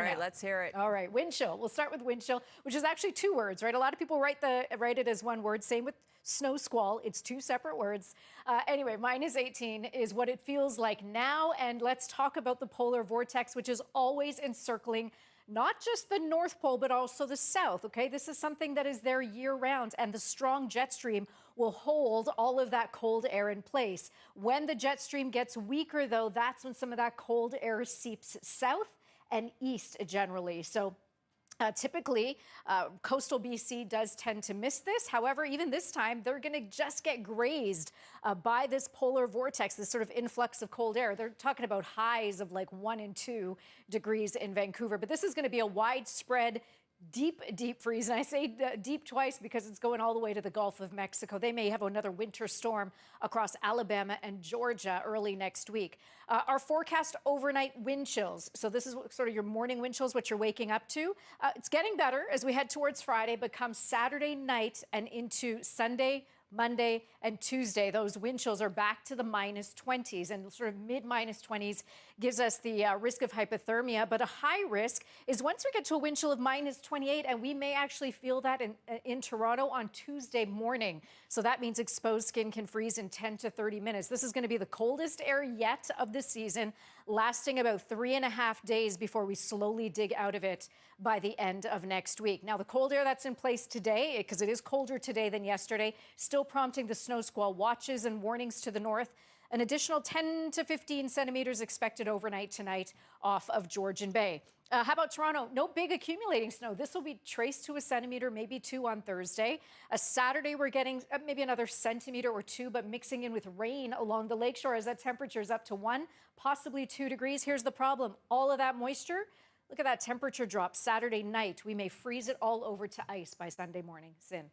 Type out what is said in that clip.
right, let's hear it. All right, wind chill. We'll start with wind chill, which is actually 2 words, right? A lot of people write it as 1 word. Same with snow squall. It's 2 separate words. Anyway, -18 is what it feels like now. And let's talk about the polar vortex, which is always encircling not just the North Pole, but also the South, okay? This is something that is there year round, and the strong jet stream will hold all of that cold air in place. When the jet stream gets weaker, though, that's when some of that cold air seeps south and east generally. So typically, coastal BC does tend to miss this. However, even this time, they're going to just get grazed by this polar vortex, this sort of influx of cold air. They're talking about highs of like 1 and 2 degrees in Vancouver. But this is going to be a widespread deep freeze. And I say deep twice because it's going all the way to the Gulf of Mexico. They may have another winter storm across Alabama and Georgia early next week. Our forecast overnight wind chills. So this is sort of your morning wind chills, what you're waking up to. It's getting better as we head towards Friday, but come Saturday night and into Sunday, Monday and Tuesday, those wind chills are back to the -20s, and sort of mid-20s gives us the risk of hypothermia. But a high risk is once we get to a wind chill of -28, and we may actually feel that in Toronto on Tuesday morning. So that means exposed skin can freeze in 10 to 30 minutes. This is going to be the coldest air yet of the season, lasting about 3.5 days before we slowly dig out of it by the end of next week. Now, the cold air that's in place today, because it is colder today than yesterday, still prompting the snow squall watches and warnings to the north. An additional 10 to 15 centimeters expected overnight tonight off of Georgian Bay. How about Toronto? No big accumulating snow. This will be traced to 1 centimeter, maybe 2 on Thursday. Saturday, we're getting maybe another centimeter or 2, but mixing in with rain along the lakeshore as that temperature is up to 1, possibly 2 degrees. Here's the problem. All of that moisture, look at that temperature drop Saturday night. We may freeze it all over to ice by Sunday morning. Sin.